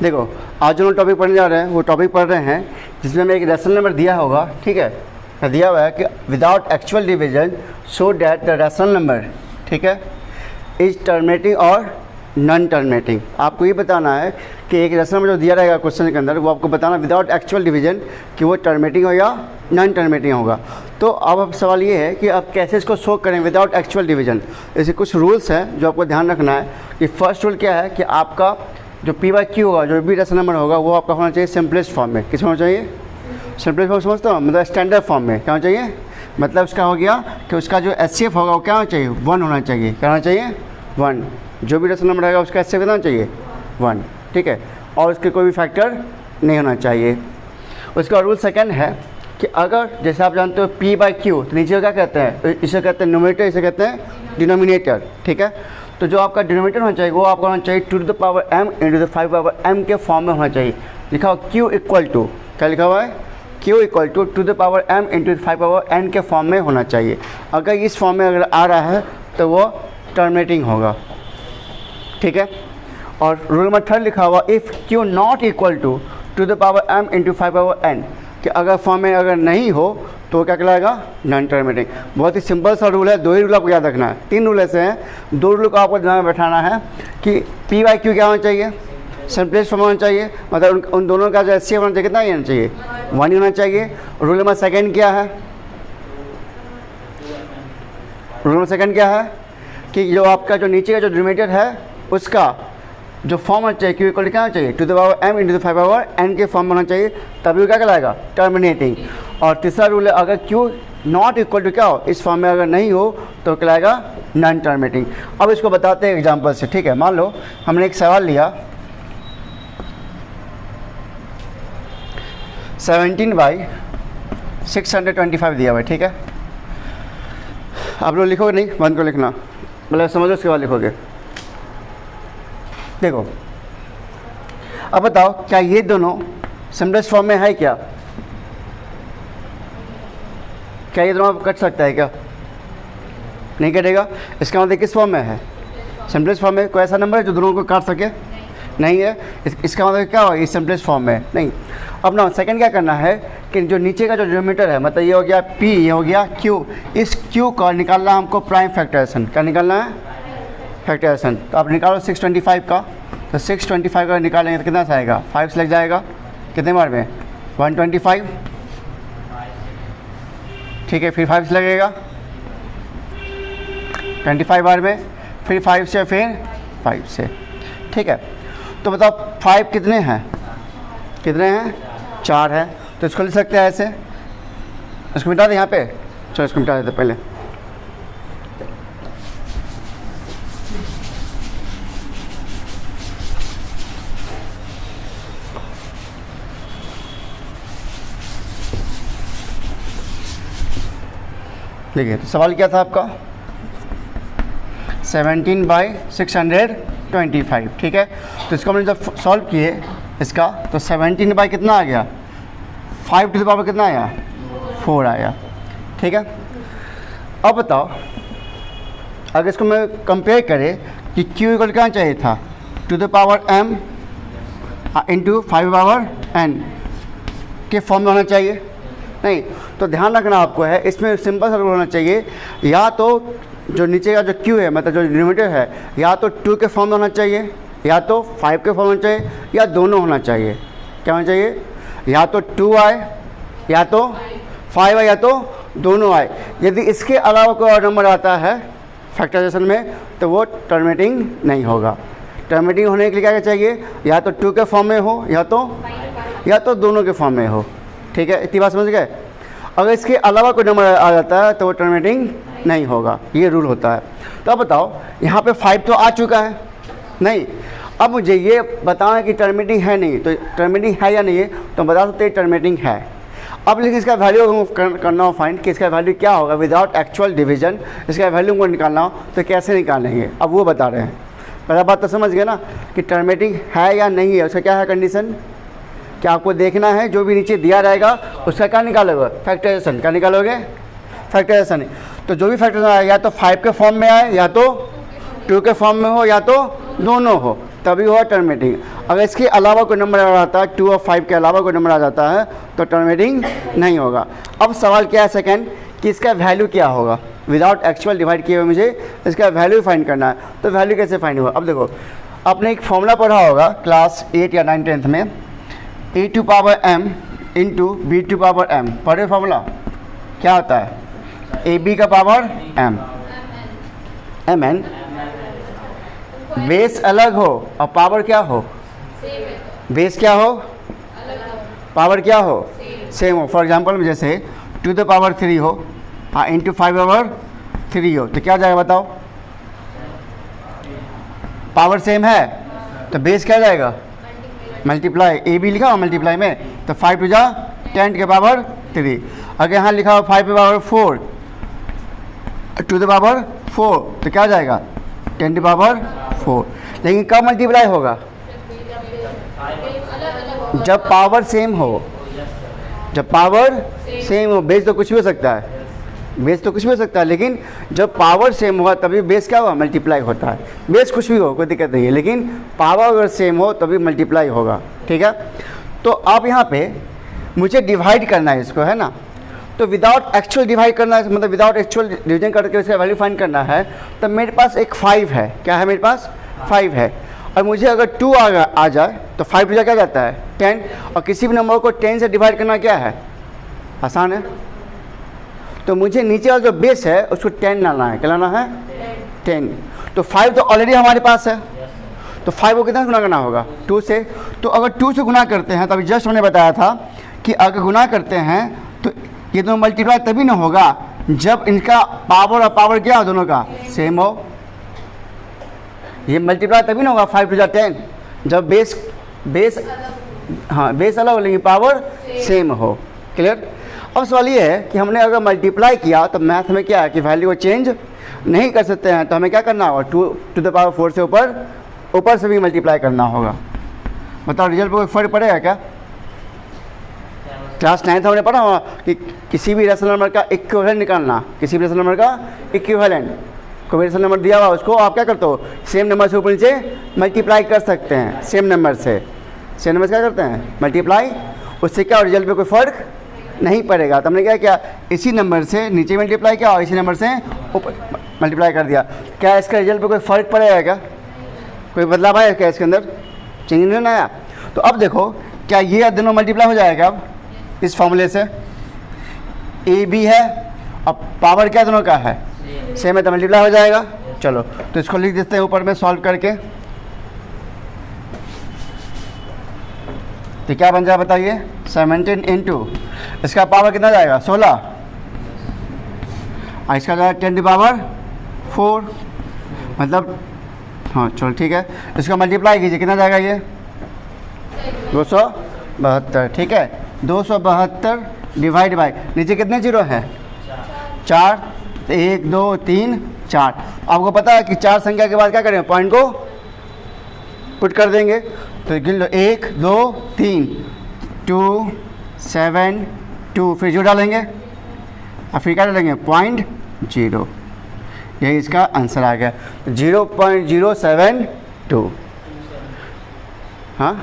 देखो आज जो हम टॉपिक पढ़ने जा रहे हैं वो टॉपिक पढ़ रहे हैं जिसमें हमें एक रेशनल नंबर दिया होगा, ठीक है, दिया हुआ है कि without actual division show that the rational number, ठीक है, इज टर्मिनेटिंग और नॉन टर्मिनेटिंग। आपको ये बताना है कि एक रेशनल नंबर जो दिया रहेगा क्वेश्चन के अंदर वो आपको बताना विदाउट एक्चुअल डिवीजन कि वो टर्मिनेटिंग हो या नॉन टर्मिनेटिंग होगा। तो अब सवाल ये है कि आप कैसे इसको शो करें विदाउट एक्चुअल डिवीजन। ऐसे कुछ रूल्स हैं जो आपको ध्यान रखना है कि फर्स्ट रूल क्या है कि आपका जो पी बाई क्यू होगा, जो भी रेशनल नंबर होगा, वो आपका होना चाहिए सिंपलेस्ट फॉर्म में। किस में होना चाहिए? सिंपलेस्ट फॉर्म समझते हो, मतलब स्टैंडर्ड फॉर्म में। क्या होना चाहिए? मतलब उसका हो गया कि उसका जो HCF होगा वो क्या होना चाहिए? 1 होना चाहिए। क्या होना चाहिए? 1। जो भी रेशनल नंबर रहेगा उसका HCF कितना होना चाहिए? 1, ठीक है, और उसके कोई भी फैक्टर नहीं होना चाहिए। उसका रूल सेकंड है कि अगर जैसे आप जानते हो पी बाई क्यू, तो नीचे क्या कहते हैं? इसे कहते हैं न्यूमरेटर, इसे कहते हैं डिनोमिनेटर, ठीक है। तो जो आपका डिनोमिनेटर होना चाहिए वो आपका होना चाहिए 2 to the power m into the 5 power m के फॉर्म में होना चाहिए। लिखा हो q इक्वल टू, क्या लिखा हुआ है? q equal to 2 to the power m into the 5 power n के फॉर्म में होना चाहिए। अगर इस फॉर्म में अगर आ रहा है तो वो टर्मिनेटिंग होगा, ठीक है। और रूल नंबर 3 लिखा हुआ if q not equal to 2 to the power m into 5 power n, कि अगर फॉर्म में अगर नहीं हो तो क्या कहलाएगा? Non terminating. बहुत ही सिंपल सा रूल है, 2 ही रूल आपको याद रखना है। 3 रूल ऐसे हैं, 2 रूल को आपको दिमाग में बैठाना है कि पी बाई क्यू क्या होना चाहिए? सिंपलेस्ट फॉर्म होना चाहिए, मतलब उन दोनों का जो HCF होना चाहिए कितना ही होना चाहिए? 1 ही होना चाहिए। रूल नंबर सेकंड क्या है? रूल नंबर सेकंड क्या है कि जो आपका जो नीचे का जो डिनोमिनेटर है उसका जो फॉर्म होना चाहिए, क्यू इक्वल क्या होना चाहिए? 2 to the power m into the 5 power n के फॉर्म में होना चाहिए, तभी वो क्या कहलाएगा? टर्मिनेटिंग। और तीसरा रूल है अगर q नॉट इक्वल टू क्या हो, इस फॉर्म में अगर नहीं हो तो कहलाएगा नॉन टर्मिनेटिंग। अब इसको बताते हैं एग्जांपल से, ठीक है। मान लो हमने एक सवाल लिया 17/625 दिया हुआ है, ठीक है। आप लोग लिखोगे नहीं, बंद को लिखना, मतलब समझो उसके बाद लिखोगे। देखो अब बताओ क्या ये दोनों सिंपलेस्ट फॉर्म में है क्या? क्या ये दोनों कट सकता है क्या? नहीं कटेगा। इसका मतलब किस फॉर्म में है? सिंपलेस्ट फॉर्म में। कोई ऐसा नंबर है जो दोनों को काट सके? नहीं है। इसका मतलब क्या हो? ये सिंपलेस्ट फॉर्म में नहीं। अब ना सेकंड क्या करना है कि जो नीचे का जो डिनोमिनेटर है, मतलब ये हो गया P, ये हो गया Q, इस Q का निकालना हमको प्राइम फैक्टराइजेशन। क्या निकालना है? फैक्टराइजेशन। तो आप निकालो 625 का, तो 625 का निकालेंगे तो कितना आएगा? 5 से लग जाएगा। कितने बार में? 125, ठीक है। फिर 5 से लगेगा 25 बार में, फिर 5 से, फिर 5 से, ठीक है। तो बताओ 5 कितने हैं? कितने हैं? 4 है। तो इसको लिख सकते हैं ऐसे, इसको मिटा दें यहाँ पे। चलो इसको मिटा देते पहले। देखिए तो सवाल क्या था आपका? 17/625, ठीक है। तो इसको हमने जब सॉल्व किए इसका, तो 17 बाई कितना आ गया? 5 to the power कितना आया? 4 आया, ठीक है। अब बताओ अगर इसको मैं कंपेयर करें कि Q इक्वल क्या चाहिए था? 2 to the power m into 5 power n के फॉर्म में होना चाहिए, नहीं। तो ध्यान रखना आपको है, इसमें सिंपल सा रूल होना चाहिए, या तो जो नीचे का जो Q है, मतलब जो डिनोमिनेटर है, या तो 2 के फॉर्म में होना चाहिए, या तो 5 के फॉर्म में होना चाहिए, या दोनों होना चाहिए। क्या होना चाहिए? या तो 2 आए, या तो 5 आए, या तो दोनों आए। यदि इसके अलावा कोई और नंबर आता है फैक्टराइजेशन में तो वो टर्मिनेटिंग नहीं होगा। टर्मिनेटिंग होने के लिए क्या चाहिए? या तो 2 के फॉर्म में हो, या तो दोनों के फॉर्म में हो, ठीक है। इतनी बात समझ गए? अगर इसके अलावा कोई नंबर आ जाता है तो वो टर्मिनेटिंग नहीं होगा, ये रूल होता है। तो अब बताओ यहाँ पे 5 तो आ चुका है, नहीं। अब मुझे ये बताना कि टर्मिनेटिंग है नहीं, तो टर्मिनेटिंग है या नहीं है तो बता सकते हैं टर्मिनेटिंग है। अब लेकिन इसका वैल्यू करना हो फाइंड कि इसका वैल्यू क्या होगा विदाउट एक्चुअल डिवीजन। इसका वैल्यू को निकालना हो तो कैसे निकालेंगे, अब वो बता रहे हैं। पहला बात तो समझ गए ना कि टर्मिनेटिंग है या नहीं है, उसका क्या है कंडीशन? क्या आपको देखना है जो भी नीचे दिया रहेगा उसका क्या निकालोगे? फैक्टराइजेशन। क्या निकालोगे? फैक्टराइजेशन। तो जो भी फैक्टराइजेशन आए या तो 5 के फॉर्म में आए, या तो 2 के फॉर्म में हो, या तो दोनों हो, तभी हुआ टर्मिनेटिंग। अगर इसके अलावा कोई नंबर आ जाता है, 2 और 5 के अलावा कोई नंबर आ जाता है तो टर्मिनेटिंग नहीं होगा। अब सवाल क्या है सेकंड, कि इसका वैल्यू क्या होगा। विदाउट एक्चुअल डिवाइड किए हुए मुझे इसका वैल्यू फाइंड करना है। तो वैल्यू कैसे फाइंड होगा? अब देखो, आपने एक फॉर्मूला पढ़ा होगा क्लास 8 या 9 10th में, a to power m into b to power m। पढ़े फॉर्मूला क्या होता है? ए बी का पावर m, mn। बेस अलग हो और पावर क्या हो? बेस क्या हो, पावर क्या हो, सेम हो। फॉर एग्जांपल जैसे 2 द पावर 3 हो, हाँ, इंटू 5 पावर 3 हो, तो क्या जाएगा बताओ? पावर सेम है तो बेस क्या जाएगा? मल्टीप्लाई। ए बी लिखा हो मल्टीप्लाई में, तो 5 टू जा 10 के पावर 3। अगर यहाँ लिखा हो 5 के पावर 4 टू द पावर 4, तो क्या जाएगा? 10 टू पावर 4। लेकिन कब मल्टीप्लाई होगा? जब पावर सेम हो। जब पावर सेम हो। बेस तो कुछ भी हो सकता है, बेस तो कुछ भी हो सकता है, लेकिन जब पावर सेम होगा तभी बेस क्या होगा? मल्टीप्लाई होता है। बेस कुछ भी हो, कोई दिक्कत नहीं है, लेकिन पावर अगर सेम हो तभी मल्टीप्लाई होगा। ठीक है, तो अब यहाँ पे मुझे डिवाइड करना है इसको, है ना। तो विदाउट एक्चुअल डिवाइड करना है, मतलब विदाउट एक्चुअल डिवीजन करके उसका वैल्यू फाइंड करना है। तो मेरे पास एक 5 है। क्या है मेरे पास? 5 है। और मुझे अगर 2 आ जाए तो 5 टू क्या जाता है? 10। और किसी भी नंबर को 10 से डिवाइड करना क्या है? आसान है। तो मुझे नीचे वाला जो बेस है उसको 10 लाना है। क्या लाना है? 10। तो 5 तो ऑलरेडी हमारे पास है, तो 5 को कितना गुना करना होगा? 2 से। तो अगर 2 से गुना करते हैं, तो अभी जस्ट हमने बताया था कि अगर गुना करते हैं तो ये दोनों मल्टीप्लाई तभी ना होगा जब इनका पावर और पावर क्या हो, दोनों का सेम हो। ये मल्टीप्लाई तभी ना होगा 5 टू 10, जब बेस हाँ, बेस अलग हो लेकिन पावर सेम हो। क्लियर? अब सवाल ये है कि हमने अगर मल्टीप्लाई किया तो मैथ में क्या है कि वैल्यू को चेंज नहीं कर सकते हैं, तो हमें क्या करना होगा? 2 टू द पावर 4 से ऊपर से भी मल्टीप्लाई करना होगा। बताओ रिजल्ट पर कोई फर्क पड़ेगा क्या? क्लास 9 हमने पढ़ा हुआ कि किसी भी रेशनल नंबर का इक्विवेलेंट निकालना, किसी भी रेशनल नंबर का इक्विवेलेंट। कोई रेशनल नंबर दिया हुआ उसको आप क्या करते हो? सेम नंबर से ऊपर नीचे मल्टीप्लाई कर सकते हैं। सेम नंबर से क्या करते हैं? मल्टीप्लाई। उससे क्या रिजल्ट पे कोई फ़र्क नहीं पड़ेगा। तो हमने क्या किया? इसी नंबर से नीचे मल्टीप्लाई किया और इसी नंबर से ऊपर मल्टीप्लाई कर दिया। क्या इसका रिजल्ट पे कोई फ़र्क पड़ेगा क्या? कोई बदलाव आया क्या इसके अंदर? चेंज नहीं आया। तो अब देखो, क्या ये दोनों मल्टीप्लाई हो जाएगा अब इस फॉर्मूले से? ए बी है अब पावर क्या दोनों का है? सेम है, तो मल्टीप्लाई हो जाएगा। चलो तो इसको लिख देते हैं ऊपर में सॉल्व करके। तो क्या बन जाए बताइए? 17 इंटू इसका पावर कितना जाएगा? 16। और इसका जाएगा 10 टू पावर 4, मतलब हाँ चलो ठीक है, इसका मल्टीप्लाई कीजिए, कितना जाएगा ये? 272। ठीक है, 272 डिवाइड बाई नीचे कितने जीरो हैं? 4। 1 2 3 4। आपको पता है कि 4 संख्या के बाद क्या करें? पॉइंट को पुट कर देंगे। तो गिन लो 1 2 3 2 7 2, फिर जो डालेंगे और फिर क्या डालेंगे? 0.0। यही इसका आंसर आ गया 0.072। हाँ,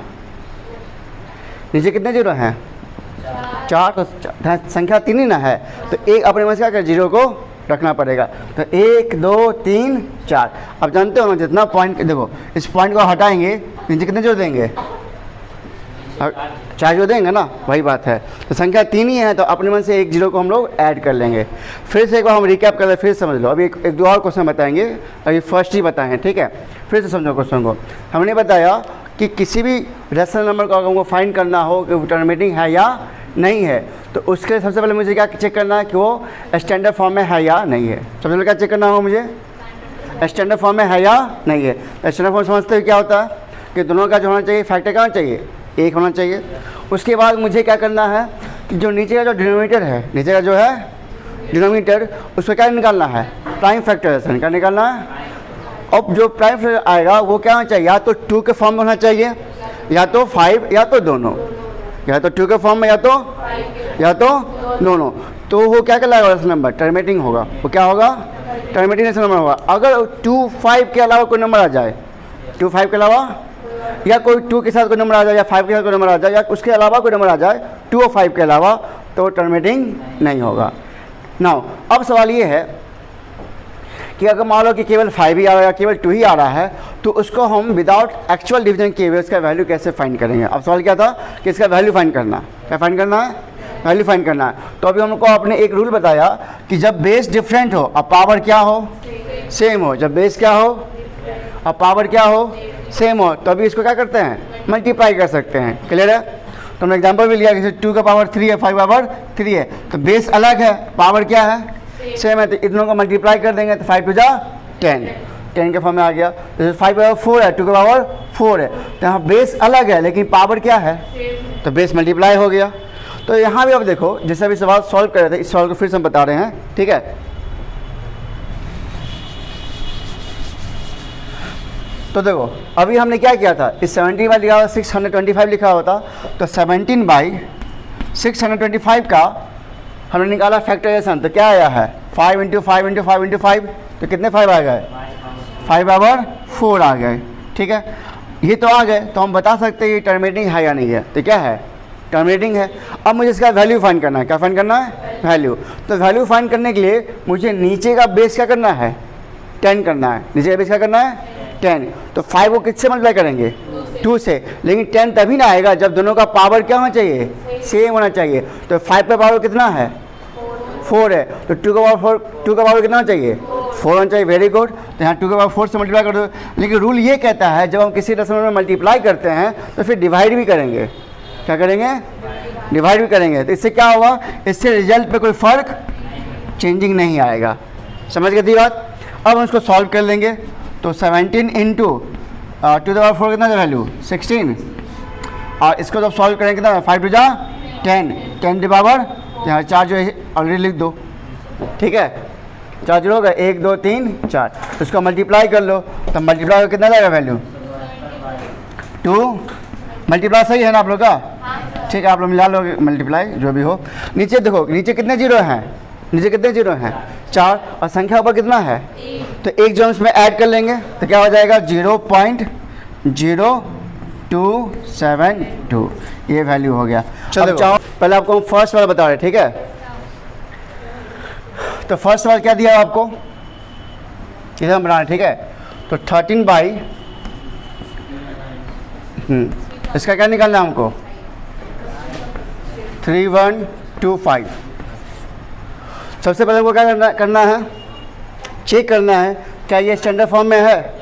नीचे कितने जीरो हैं? 4। तो संख्या 3 ही ना है, तो एक अपने में से क्या कर 0 को रखना पड़ेगा। तो 1 2 3 4। अब जानते हो ना, जितना पॉइंट देखो, इस पॉइंट को हटाएंगे नीचे कितने जो देंगे? 4 जो देंगे ना, वही बात है। तो संख्या 3 ही है, तो अपने मन से एक 0 को हम लोग ऐड कर लेंगे। फिर से एक बार हम रिकैप कर ले, फिर समझ लो। अभी एक दो और क्वेश्चन बताएंगे, अभी फर्स्ट ही बताएंगे। ठीक है, फिर से समझो क्वेश्चन को। हमने बताया कि किसी भी रेशनल नंबर को अगर हमको फाइंड करना हो कि टर्मिनेटिंग है या नहीं है, तो उसके लिए सबसे पहले मुझे क्या चेक करना है कि वो स्टैंडर्ड फॉर्म में है या नहीं है। सबसे पहले क्या चेक करना होगा मुझे? स्टैंडर्ड फॉर्म में है या नहीं है। स्टैंडर्ड फॉर्म समझते हुए क्या होता है कि दोनों का जो होना चाहिए फैक्टर क्या होना चाहिए? 1 होना चाहिए। उसके बाद मुझे क्या करना है कि जो नीचे का जो डिनोमिनेटर है, नीचे का जो है डिनोमिनेटर, उसको क्या निकालना है? Prime factorisation. क्या निकालना है? अब जो प्राइम फैक्टर आएगा वो क्या होना चाहिए? या तो 2 के फॉर्म में होना चाहिए, या तो 5, या तो दोनों। या तो 2 के फॉर्म में, या तो दोनों। तो वो क्या कहलाएगा? रेशनल नंबर टर्मिनेटिंग होगा। वो क्या होगा? टर्मिनेटिंग रेशनल नंबर होगा। अगर 2 5 के अलावा कोई नंबर आ जाए, 2 5 के अलावा या कोई 2 के साथ कोई नंबर आ जाए या 5 के साथ कोई नंबर आ जाए या उसके अलावा कोई नंबर आ जाए 2 और 5 के अलावा, तो टर्मिनेटिंग नहीं होगा। नाउ अब सवाल ये है कि अगर मान लो कि केवल 5 ही आ रहा है या केवल 2 ही आ रहा है, तो उसको हम विदाउट एक्चुअल डिवीजन किए हुए इसका वैल्यू कैसे फाइंड करेंगे। अब सवाल क्या था कि इसका वैल्यू फाइंड करना, क्या फाइंड करना है, वैल्यू फाइंड करना है। तो अभी हमको आपने एक रूल बताया कि जब बेस डिफरेंट हो और पावर क्या हो, सेम हो, जब बेस क्या हो और पावर क्या हो, सेम हो, तो अभी इसको क्या करते हैं, मल्टीप्लाई कर सकते हैं। क्लियर है। तो हमने एग्जाम्पल भी लिया कि 2 का पावर 3 है, 5 का पावर 3 है, तो बेस अलग है, पावर क्या है, सेम है, तो इतनों को मल्टीप्लाई कर देंगे तो 5 टू जा 10, 10 के फॉर्म में आ गया। जैसे 5 का पावर 4 है, 2 का पावर 4 है, तो यहाँ बेस अलग है लेकिन पावर क्या है, तो बेस मल्टीप्लाई हो गया। तो यहाँ भी अब देखो, जैसे अभी सवाल सॉल्व कर रहे थे, इस सवाल को फिर से हम बता रहे हैं, ठीक है। तो देखो अभी हमने क्या किया था, इस 17 में लिखा हुआ 625 लिखा होता, तो 17 बाई 625 का हमने निकाला फैक्टराइजेशन, तो क्या आया है 5 इंटू 5 इंटू 5 इंटू 5, तो कितने 5 आ गए, 5 पावर 4 आ गए। ठीक है, ये तो आ गए, तो हम बता सकते हैं ये टर्मिनेटिंग है या नहीं है, तो क्या है, टर्मिनेटिंग है। अब मुझे इसका वैल्यू फाइंड करना है, क्या फाइंड करना है, वैल्यू। तो वैल्यू फाइंड करने के लिए मुझे नीचे का बेस क्या करना है, 10 करना है, नीचे का बेस क्या करना है 10। तो 5 को किससे मल्टीप्लाई करेंगे, 2 से, लेकिन 10 तभी ना आएगा जब दोनों का पावर क्या होना चाहिए, सेम होना चाहिए। तो 5 का पावर कितना है, 4 है, तो 2 का पावर कितना होना चाहिए, 4 होना चाहिए। Very good. तो यहाँ 2 का पावर 4 से मल्टीप्लाई कर दो, लेकिन रूल ये कहता है जब हम किसी दशमलव में मल्टीप्लाई करते हैं तो फिर डिवाइड भी करेंगे, क्या करेंगे, डिवाइड भी करेंगे। तो इससे क्या होगा, इससे रिजल्ट पे कोई फ़र्क चेंजिंग नहीं आएगा। समझ गए थी बात। अब हम इसको सॉल्व कर लेंगे। तो 17 इंटू 2 to the power 4 कितना है वैल्यू 16, और इसको जब सॉल्व करेंगे कितना 5 टू जा 10, 10 टू पावर, यहाँ 4 जो है ऑलरेडी लिख दो, ठीक है, 4 जो होगा 1 2 3 4, तो इसको मल्टीप्लाई कर लो, तो मल्टीप्लाई कर कितना लगेगा वैल्यू 2, मल्टीप्लाई सही है ना आप लोग का, ठीक है, आप लोग मिला लोगे मल्टीप्लाई जो भी हो। नीचे देखो, नीचे कितने जीरो हैं, नीचे कितने जीरो हैं 4, और संख्या ऊपर कितना है, तो एक जो हम इसमें ऐड कर लेंगे तो क्या हो जाएगा 0.0272, ये वैल्यू हो गया। चलो पहले आपको हम फर्स्ट वाला बता रहे, ठीक है। तो फर्स्ट वाला क्या दिया आपको, इधर हम बना रहे, ठीक है। तो 13 बाई इसका क्या निकालना है हमको 3125। सबसे पहले हमको क्या करना है, चेक करना है क्या ये स्टैंडर्ड फॉर्म में है,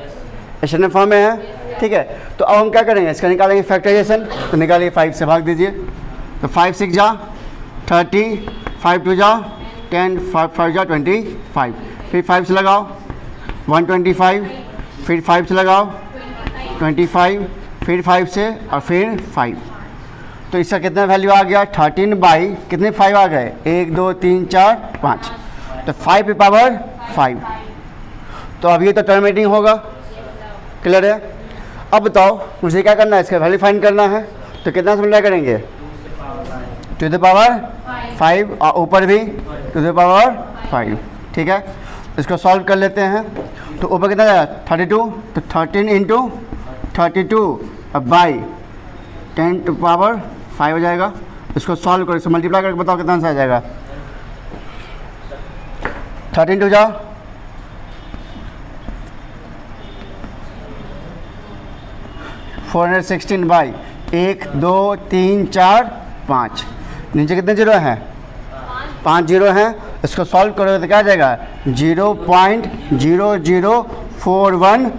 स्टैंडर्ड फॉर्म में है, ठीक है। तो अब हम क्या करेंगे, इसका निकालेंगे फैक्टराइजेशन। तो निकालिए, 5 से भाग दीजिए, तो 5 6 जा 30, 5 2 जा 10, 5 5 जा 25, फिर 5 से लगाओ 125, फिर 5 से लगाओ 25, फिर 5 से और फिर 5। तो इसका कितना वैल्यू आ गया 13 बाई कितने 5 आ गए 1 2 3 4 5, तो 5 पे पावर 5। तो अब ये तो टर्मिनेटिंग होगा, क्लियर है। अब बताओ मुझे क्या करना है, इसका वैल्यू फाइंड करना है, तो कितना से मल्टीप्लाई करेंगे 2 द पावर 5, और ऊपर भी 2 द पावर 5, ठीक है। इसको सॉल्व कर लेते हैं। तो ऊपर कितना जाएगा 32, तो 13 इंटू 32 अब बाई 10 टू पावर 5 हो जाएगा। इसको सॉल्व करो, इसको मल्टीप्लाई करके बताओ कितना आंसर आ जाएगा। 13 टू जाओ 416 बाई 1 2 3 4 5, नीचे कितने जीरो हैं 5 जीरो हैं। इसको सॉल्व करोगे तो क्या आ जाएगा 0.00416,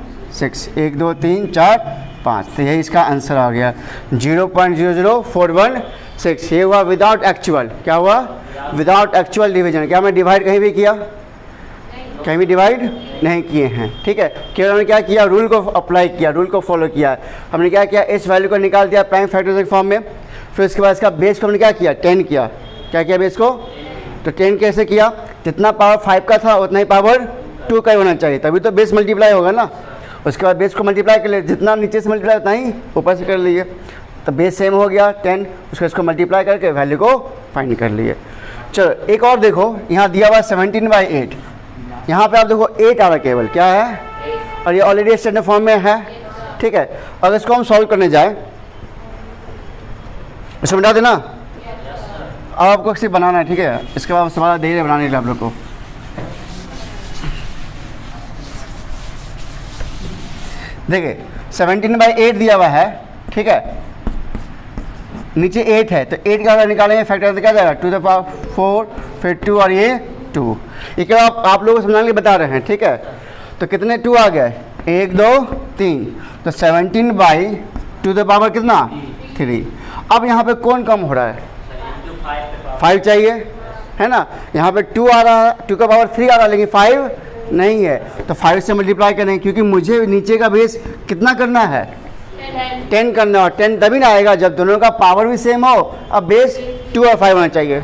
1 2 3 4 5, तो यही इसका आंसर आ गया 0.00416। ये हुआ विदाउट एक्चुअल, क्या हुआ विदाउट एक्चुअल डिवीजन। क्या हमने डिवाइड कहीं भी किया, कहीं भी डिवाइड नहीं किए हैं, ठीक है। केवल हमने क्या किया, रूल को अप्लाई किया, रूल को फॉलो किया। हमने क्या किया, इस वैल्यू को निकाल दिया प्राइम फैक्टर्स फॉर्म में, फिर उसके बाद इसका बेस को हमने क्या किया 10 किया। क्या किया बेस को, तो 10 कैसे किया, जितना पावर 5 का था उतना ही पावर 2 का ही होना चाहिए, तभी तो बेस मल्टीप्लाई होगा ना। उसके बाद बेस को मल्टीप्लाई कर लिए, जितना नीचे से मल्टीप्लाई उतना ही ऊपर से कर लिए, तो बेस सेम हो गया 10, उसको इसको मल्टीप्लाई करके वैल्यू को फाइंड कर लिए। चलो एक और देखो, यहाँ दिया हुआ 17 बाई 8, यहाँ पे आप देखो 8 आ रहा केवल, क्या है, और ये ऑलरेडी स्टैंडर्ड फॉर्म में है, ठीक है। अगर इसको हम सॉल्व करने जाए, इसको मिटा देना। अब आपको सिर्फ बनाना है, ठीक है। इसके बाद सवाल धीरे बनाने के लिए आप लोग को। देखिए 17/8 दिया हुआ है, ठीक है। नीचे 8 है, तो 8 का अगर निकालेंगे फैक्टर तो क्या जाएगा 2 द पावर 4, फिर 2 और ये 2। ये आप लोगों को समझाने के लिए बता रहे हैं, ठीक है। तो कितने 2 आ गए, 1 2 3, तो 17/2 द पावर कितना 3। अब यहाँ पे कौन कम हो रहा है, 5 चाहिए, है ना। यहाँ पे 2 आ रहा है, 2 का पावर 3 आ रहा है, लेकिन 5 नहीं है, तो 5 से मल्टीप्लाई करें, क्योंकि मुझे नीचे का बेस कितना करना है 10 करना है। और 10 तभी ना आएगा जब दोनों का पावर भी सेम हो। अब बेस 2 और 5 होना चाहिए,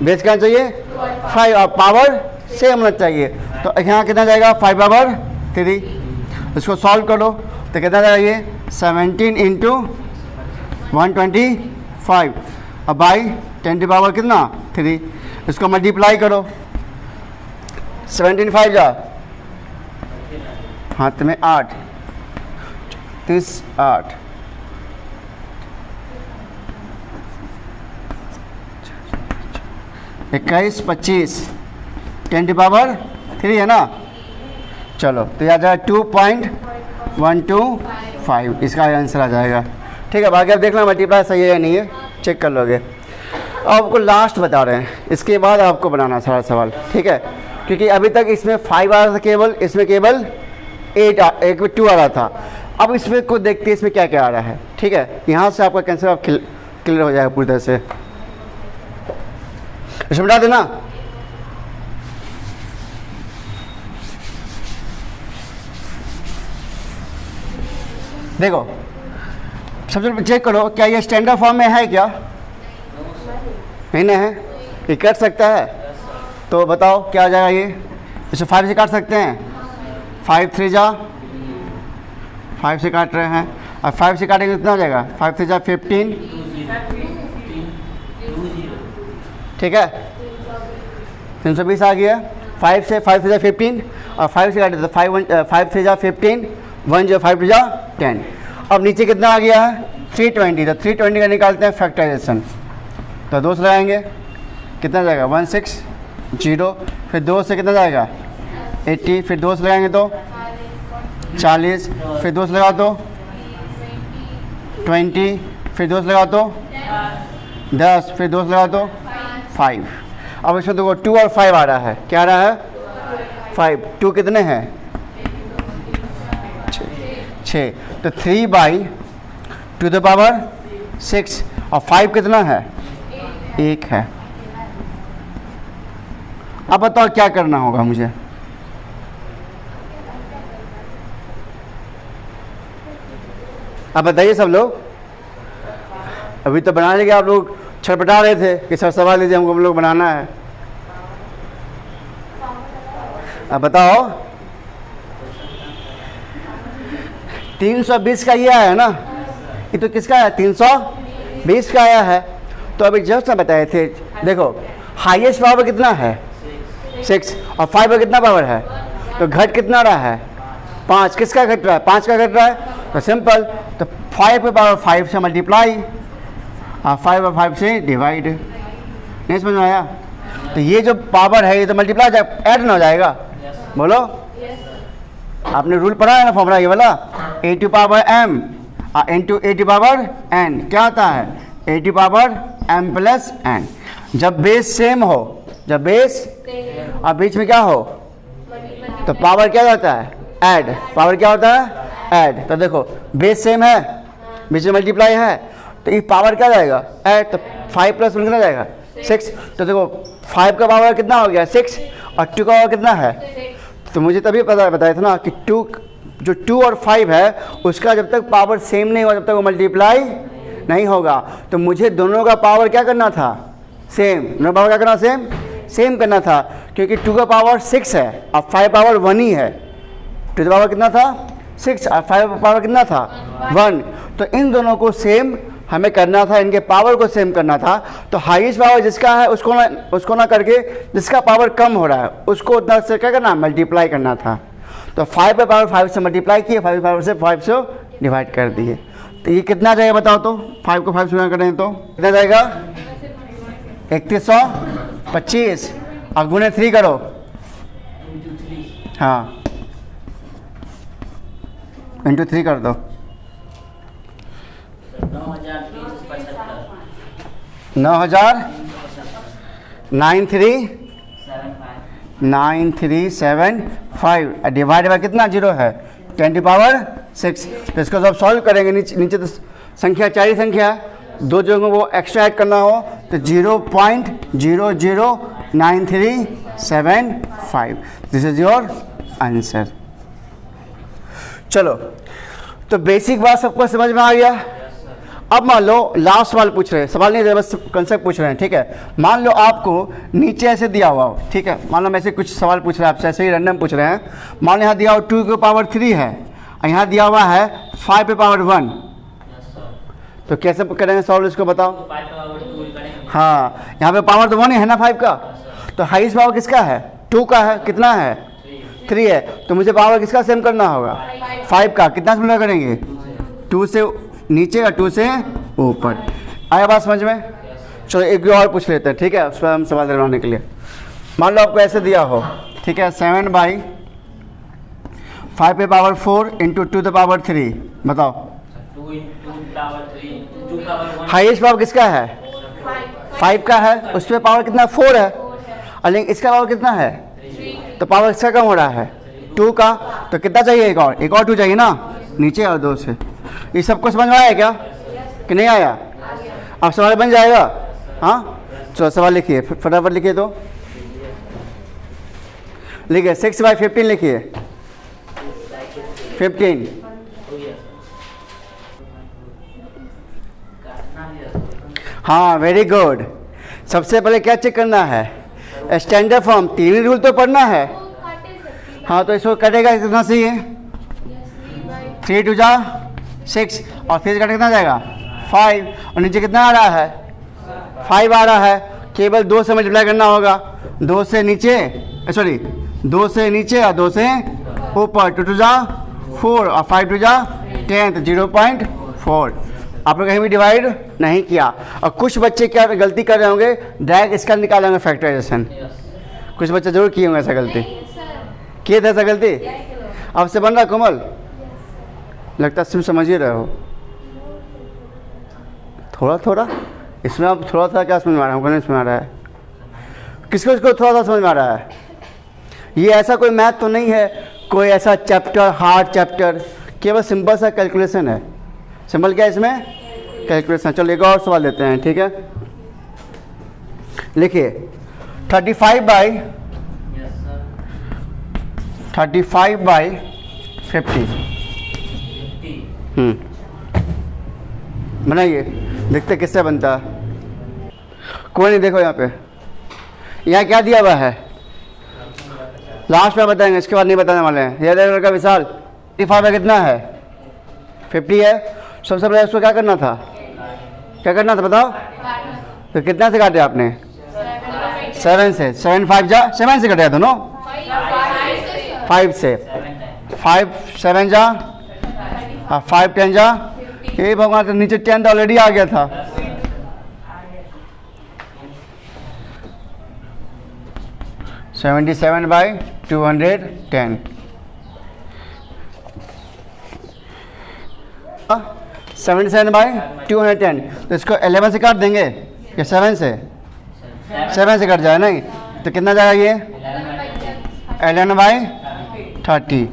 बेस क्या चाहिए 5 और पावर सेम होना चाहिए। तो यहाँ कितना जाएगा 5/3। इसको सॉल्व करो तो कितना जाएगा ये 17 इंटू 125 अब बाई 10 की पावर कितना 3। इसको मल्टीप्लाई करो, 17 5 जा हाथ में 8, 30 8, 21 25, 10 की पावर 3 है ना। चलो तो यहाँ जाएगा 2.125, इसका आंसर आ जाएगा, ठीक है। बाकी आप देखना मल्टीप्लाई सही है या नहीं है, चेक कर लोगे। अब आपको लास्ट बता रहे हैं, इसके बाद आपको बनाना सारा सवाल, ठीक है। क्योंकि अभी तक इसमें 5 आ रहा था केवल, इसमें केवल 2 आ रहा था। अब इसमें को देखते हैं इसमें क्या क्या आ रहा है, ठीक है। यहाँ से आपका कैंसर आप क्लियर हो जाएगा पूरी तरह से। इसमें बता देना। देखो सबसे पहले चेक करो क्या ये स्टैंडर्ड फॉर्म में है क्या, नहीं ना है, ये कट सकता है। तो बताओ क्या आ जाएगा ये, इसे 5 से काट सकते हैं, 5 3 जा 5 से काट रहे हैं, और 5 से काटेंगे कितना हो जाएगा 5 3 जा 15, ठीक है 320 आ गया। 5 से 5 जा 15 और 5 से काटे तो 5 3 जा 15, 1 जो 5 जा 10। अब नीचे कितना आ गया है 320, तो 320 का निकालते हैं फैक्टराइजेशन। तो 2 से लगाएंगे कितना जाएगा 160, फिर 2 से कितना जाएगा 80, फिर 2 से लगाएंगे तो 40, फिर 2 से लगा दो 20, फिर 2 से लगा दो 10, फिर 2 से लगा दो 5। अब इसमें देखो 2 और 5 आ रहा है, क्या आ रहा है 5, 2 कितने हैं 6, तो 3/2 द पावर 6, और 5 कितना है 1 है। अब बताओ क्या करना होगा मुझे, अब बताइए सब लोग। अभी तो बनाने के आप लोग छटपटा रहे थे कि सर सवाल दीजिए हमको, हम लोग बनाना है। अब बताओ 320 का ये आया है ना, ये तो किसका है 320 का आया है। तो अभी जस्ट बताए थे, देखो हाईएस्ट पावर कितना है 6, और 5 का कितना पावर है, तो घट कितना रहा है 5, किसका घट रहा है 5 का घट रहा है। तो सिंपल, तो 5 पे पावर 5 से मल्टीप्लाई और 5 और 5 से डिवाइड, नहीं समझ में आया। तो ये जो पावर है ये तो मल्टीप्लाई ऐड ना हो जाएगा, बोलो आपने रूल पढ़ा है ना फॉर्मूला ये वाला, a to power m into a to power n, क्या आता है a to power m plus n। जब बेस सेम हो, जब बेस और बीच में क्या हो तो पावर क्या होता है ऐड, पावर क्या होता है ऐड। तो देखो बेस सेम है, बीच में मल्टीप्लाई है, तो ये पावर क्या जाएगा ऐड। तो 5 + 1 कितना जाएगा 6। तो देखो 5 का पावर कितना हो गया 6, और 2 का पावर कितना है। तो मुझे तभी बताया था ना कि 2 और 5 है उसका जब तक पावर सेम नहीं हुआ जब तक वो मल्टीप्लाई नहीं होगा। तो मुझे दोनों का पावर क्या करना था सेम, दोनों पावर क्या करना सेम करना था, क्योंकि 2 का पावर 6 है और 5 पावर 1 ही है। 2 का पावर कितना था 6 और 5 का पावर कितना था 1। तो इन दोनों को सेम हमें करना था, इनके पावर को सेम करना था। तो हाईएस्ट पावर जिसका है उसको ना करके जिसका पावर कम हो रहा है उसको उतना से क्या करना मल्टीप्लाई करना था। तो 5 पे पावर 5 से मल्टीप्लाई किए, 5 पावर से 5 से डिवाइड कर दिए। तो ये कितना जाएगा बताओ तो, 5 को 5 से गुणा करें तो कितना जाएगा 3125 और गुणे 3 करो। हाँ इंटू 3 कर दो। 9375 डिवाइड बाय कितना 0 है 10⁶। तो इसको जब सॉल्व करेंगे नीचे तो संख्या 4 ही संख्या है, 2 जगह वो एक्स्ट्रा ऐड करना हो तो 0.009375। This is your answer. चलो तो बेसिक बात सबको समझ में आ गया। अब मान लो लास्ट सवाल पूछ रहे हैं, सवाल नहीं दे बस कंसेप्ट पूछ रहे हैं, ठीक है। मान लो आपको नीचे ऐसे दिया हुआ हो, ठीक है, मान लो मैं ऐसे कुछ सवाल पूछ रहे हैं आपसे, ऐसे ही रैंडम पूछ रहे हैं। मान लो यहाँ दिया हो 2 की पावर 3 है और यहाँ दिया हुआ है 5 की पावर 1, तो कैसे करेंगे सॉल्व इसको बताओ। हाँ यहाँ पे पावर तो 1 है ना 5 का, तो हाईएस्ट पावर किसका है 2 का है, कितना है 3 है, तो मुझे पावर किसका सेम करना होगा 5 का। कितना से गुणा करेंगे 2 से नीचे या 2 से ऊपर। आया बात समझ में। चलो एक और पूछ लेते हैं, ठीक है, उस पर हम सवाल दिलवाने के लिए। मान लो आपको ऐसे दिया हो, ठीक है, 7/5 पे पावर 4 इंटू 2 द पावर 3, बताओ हाईएस्ट पावर किसका है 5 का है, उस पर पावर कितना 4 है, और लेकिन इसका पावर कितना है, तो पावर इसका कम हो रहा है 2 का, तो कितना चाहिए एक और 2 चाहिए ना नीचे और 2 से। ये सबको समझ में आया क्या कि नहीं आया। अब सवाल बन जाएगा। हाँ चलो सवाल लिखिए फटाफट लिखिए, तो लिखिए 6/15 लिखिए 15। हाँ वेरी गुड। सबसे पहले क्या चेक करना है स्टैंडर्ड फॉर्म, 3 रूल तो पढ़ना है। हाँ तो इसको कटेगा कितना सही है 3 2 जा 6 और फिर कट कितना जाएगा 5 और नीचे कितना आ रहा है 5 आ रहा है, केवल 2 से मल्टीप्लाई करना होगा, 2 से नीचे सॉरी 2 से नीचे और 2 से ऊपर, 2 2 जा 4 और 5 2 जा 10, तो 0.4। आपने कहीं भी डिवाइड नहीं किया। और कुछ बच्चे क्या गलती कर रहे होंगे डायरेक्ट इसका निकालेंगे फैक्टराइजेशन, कुछ बच्चे जरूर किए होंगे ऐसा गलती, किए थे ऐसा गलती। अब से बन रहा कोमल, लगता है तुम समझ ही रहे हो थोड़ा थोड़ा। इसमें अब थोड़ा सा क्या समझ में आ रहा है, हमको नहीं समझ में आ रहा है, किसको इसको थोड़ा सा समझ में आ रहा है। ये ऐसा कोई मैथ तो नहीं है, कोई ऐसा चैप्टर हार्ड चैप्टर, केवल सिंपल सा कैलकुलेशन है। सिंपल क्या है इसमें कैलकुलेशन। चलो एक और सवाल लेते हैं, ठीक है, लिखिए 35/50 बनाइए, देखते किससे बनता है। कोई नहीं, देखो यहाँ पे यहाँ क्या दिया हुआ है, लास्ट में बताएंगे, इसके बाद नहीं बताने वाले हैं। ये लड़का विशाल 35 में कितना है 50 है। सबसे पहले इसको क्या करना था बताओ, तो कितना से काटे आपने 7 से, 7 5 जा 7 से कटे दोनों 5 से, 5 7 जा और 5 10 जा। ये भगवान तो नीचे 10 तो ऑलरेडी आ गया था। (77/210) 77/210, तो इसको 11 से काट देंगे या 7 से, 7 से कट जाए नहीं, तो कितना जाएगा ये 11/30।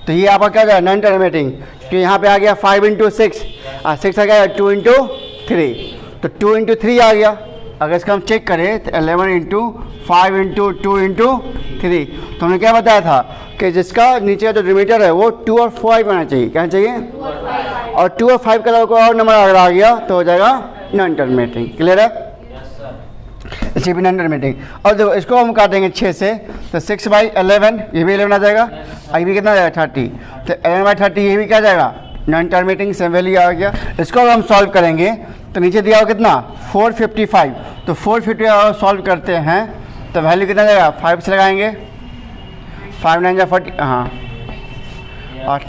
तो ये आपका क्या जाएगा नॉन टर्मिनेटिंग, कि यहाँ पे आ गया 5 × 6 और 6 आ गया 2 × 3, तो 2 × 3 आ गया। अगर इसका हम चेक करें तो 11 × 5 × 2 × 3, तो हमने क्या बताया था कि जिसका नीचे का जो डिनोमिनेटर है वो 2 और 5 होना चाहिए, क्या चाहिए, और 2 और 5 का कोई और नंबर अगर आ गया तो हो जाएगा नॉन टर्मिनेटिंग। क्लियर है, इसी भी नॉन टर्मिनेटिंग। और देखो इसको हम काटेंगे 6 से, तो 6/11 ये भी 11 आ जाएगा, और ये भी कितना आ जाएगा 30, तो 11/30 ये भी क्या जाएगा नॉन टर्मिनेटिंग, सेम वैल्यू आ गया। इसको हम सॉल्व करेंगे तो नीचे दिया हो कितना 455, तो 450 सॉल्व करते हैं तो वैल्यू कितना जाएगा 5 से लगाएंगे, 5 9 40, हाँ, और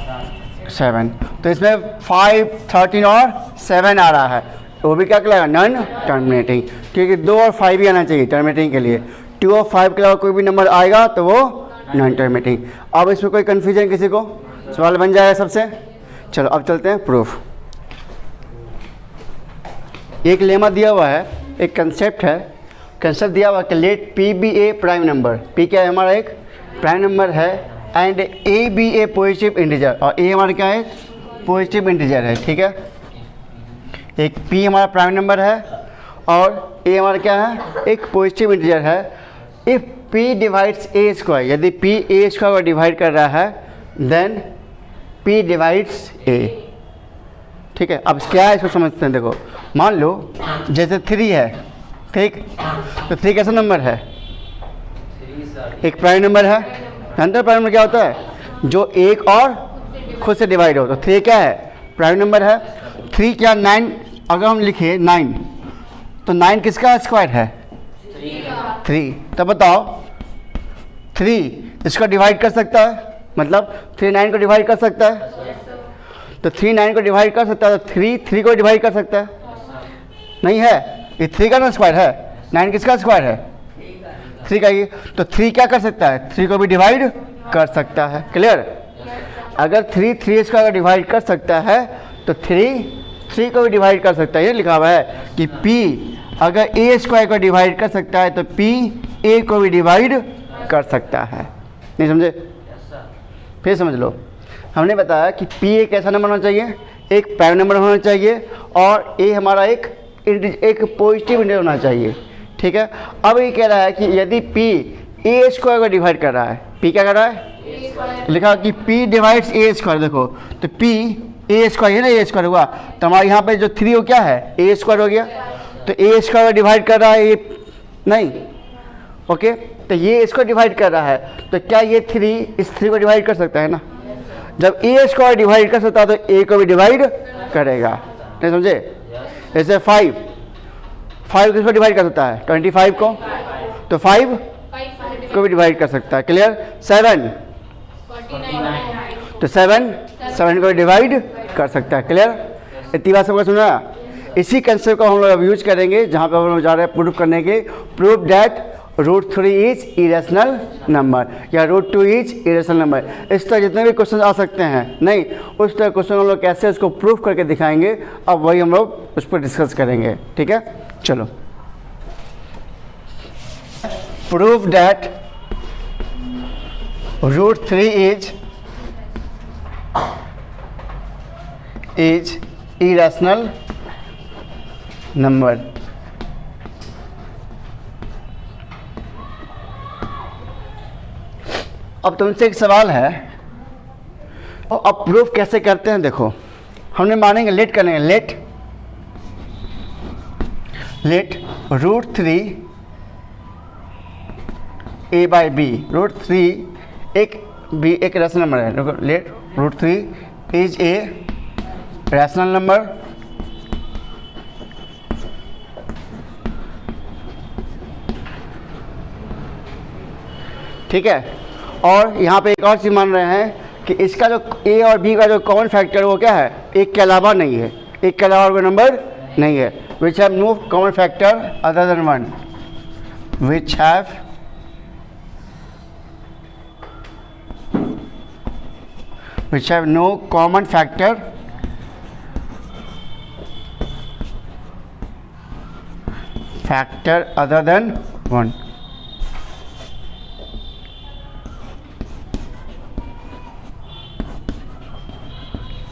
7। तो इसमें 5, 13 और 7 आ रहा है, तो वो भी क्या कहलाएगा, नॉन टर्मिनेटिंग, क्योंकि 2 और 5 ही आना चाहिए टर्मिनेटिंग के लिए। 2 और 5 के अलावा कोई भी नंबर आएगा तो वो नॉन टर्मिनेटिंग। अब इसमें कोई कन्फ्यूजन किसी को, सवाल बन जाएगा सबसे। चलो अब चलते हैं प्रूफ। एक लेमा दिया हुआ है, एक कंसेप्ट है, कंसेप्ट दिया हुआ है कि let p be a prime number. P क्या है, हमारा एक प्राइम नंबर है, and a be a positive integer, और ए हमारा क्या है, पॉजिटिव इंटीजर है, ठीक है। एक पी हमारा प्राइम नंबर है और ए हमारा क्या है, एक पॉजिटिव इंटीजर है। If P divides A square, यदि पी ए स्क्वायर को डिवाइड कर रहा है देन पी डिवाइड्स ए, ठीक है। अब क्या है इसको समझते हैं। देखो मान लो जैसे 3 है, ठीक, तो 3 कैसा नंबर है, एक प्राइम नंबर है। अंतर प्राइम नंबर क्या होता है, जो एक और खुद से डिवाइड हो। तो 3 क्या है, प्राइम नंबर है। 3 क्या 9, अगर हम लिखे 9 तो 9 किसका स्क्वायर है, 3। तो बताओ 3 इसको डिवाइड कर सकता है, मतलब 3 9 को डिवाइड कर सकता है। तो 3 9 को डिवाइड कर सकता है, तो 3 3 को डिवाइड कर सकता है, नहीं है, ये 3 का ना स्क्वायर है, 9 किसका स्क्वायर है, 3 का ही। तो 3 क्या कर सकता है, 3 को भी डिवाइड कर सकता है। क्लियर। अगर 3 3 स्क्वायर को डिवाइड कर सकता है तो 3 3 को भी डिवाइड कर सकता है। ये लिखा हुआ है कि P अगर ए स्क्वायर को डिवाइड कर सकता है तो P ए को भी डिवाइड कर सकता है। नहीं समझे, फिर समझ लो। हमने बताया कि P एक ऐसा नंबर होना चाहिए, एक प्राइम नंबर होना चाहिए, और ए हमारा एक पॉजिटिव इंटीजर होना चाहिए, ठीक है। अब ये कह रहा है कि यदि P ए स्क्वायर को डिवाइड कर रहा है, P क्या कर रहा है, लिखा कि P डिवाइड्स ए स्क्वायर। देखो तो P ए स्क्वायर है ना, ए स्क्वायर हुआ, तो हमारे यहाँ पे जो 3 हो क्या है, ए स्क्वायर हो गया। तो ए स्क्वायर को डिवाइड कर रहा है ये, नहीं, ओके। तो ये इसको डिवाइड कर रहा है, तो क्या ये 3 इस 3 को डिवाइड कर सकता है ना। जब ए स्क्वायर डिवाइड कर सकता है तो ए को भी डिवाइड करेगा। नहीं समझे। जैसे 5 किसको डिवाइड कर सकता है, 25 को, तो 5 को भी डिवाइड कर सकता है। क्लियर। 7 तो 7 को डिवाइड कर सकता है। क्लियर। इतनी बात सबको सुना। इसी कंसेप्ट को हम लोग अब यूज करेंगे जहाँ पे हम लोग जा रहे हैं प्रूफ करने के, proof that √3 is irrational number या √2 इज इरेशनल नंबर। इस तरह जितने भी क्वेश्चन आ सकते हैं, नहीं उस तरह क्वेश्चन हम लोग कैसे उसको प्रूफ करके दिखाएंगे, अब वही हम लोग उस पर डिस्कस करेंगे, ठीक है। चलो, proof that √3 is irrational number. अब तुमसे एक सवाल है, और अब प्रूफ कैसे करते हैं। देखो हमने मानेंगे, लेट करेंगे, लेट √3 a by b, √3 एक रैशनल नंबर है। Let √3 is a rational number ठीक है। और यहाँ पे एक और चीज़ मान रहे हैं कि इसका जो a और b का जो कॉमन फैक्टर वो क्या है, एक के अलावा नहीं है, एक के अलावा कोई नंबर नहीं है। Which have no common factor other than 1, which have no common factor other than 1।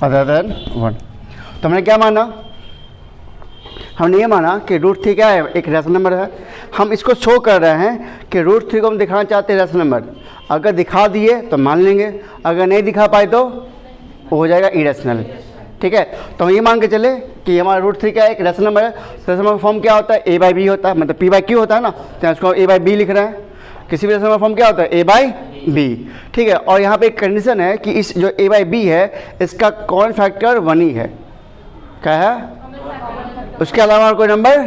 Other than 1। तो हमने क्या माना, हमने ये माना कि √3 क्या है, एक रैशनल नंबर है। हम इसको शो कर रहे हैं कि √3 को हम दिखाना चाहते हैं रैशनल नंबर। अगर दिखा दिए तो मान लेंगे, अगर नहीं दिखा पाए तो हो जाएगा इरेशनल, ठीक है। तो हम ये मान के चले कि हमारा √3 क्या है, एक रैशनल नंबर है। रैशनल नंबर का फॉर्म क्या होता है, a by b होता है, मतलब p by q होता है ना, तो इसको a by b लिख रहे हैं। किसी भी रैशनल नंबर फॉर्म क्या होता है, a by b, ठीक है। और यहाँ पे एक कंडीशन है कि इस जो a by b है इसका कॉमन फैक्टर 1 ही है। क्या है, उसके अलावा कोई नंबर,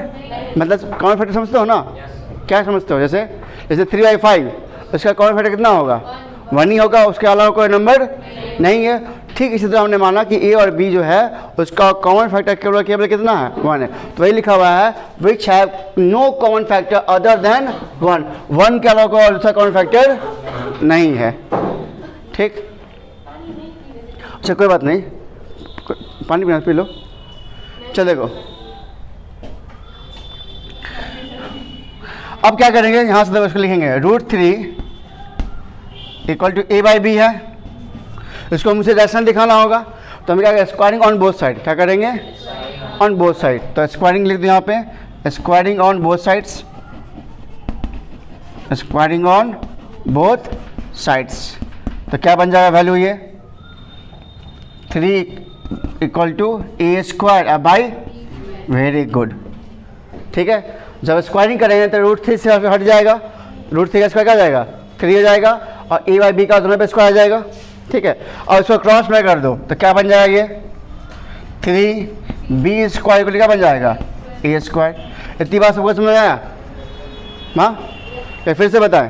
मतलब कॉमन फैक्टर समझते हो ना, क्या समझते हो, जैसे 3/5 उसका कॉमन फैक्टर कितना होगा, 1 ही होगा, उसके अलावा कोई नंबर नहीं है, ठीक इसी तरह हमने माना कि ए और बी जो है उसका कॉमन फैक्टर केवल केवल कितना है 1 है, तो वही लिखा हुआ है which have no common factor other than 1 के अलावा कोई और दूसरा कॉमन फैक्टर नहीं है। ठीक, अच्छा कोई बात नहीं, पानी पीना पी लो। चल देखो अब क्या करेंगे, यहाँ से उसको लिखेंगे √3 equal to a by b है, इसको मुझे रैशनल दिखाना होगा तो हमें क्या करेंगे स्क्वायरिंग ऑन बोथ साइड, क्या करेंगे ऑन बोथ साइड, तो स्क्वायरिंग लिख दो यहाँ पे, squaring on both sides, squaring on both sides, तो क्या बन जाएगा वैल्यू ये 3 equal to a square by, very good. ठीक है, जब स्क्वायरिंग करेंगे तो √3 से हट जाएगा, √3 का स्क्वायर क्या जाएगा 3 हो जाएगा और ए बाई बी का दोनों पे स्क्वायर आ जाएगा। ठीक है, और इसको क्रॉस में कर दो तो क्या बन जाएगा ये 3b स्क्वायर को क्या बन जाएगा a स्क्वायर। इतनी बात सबको समझ में आया? हाँ, फिर से बताएं।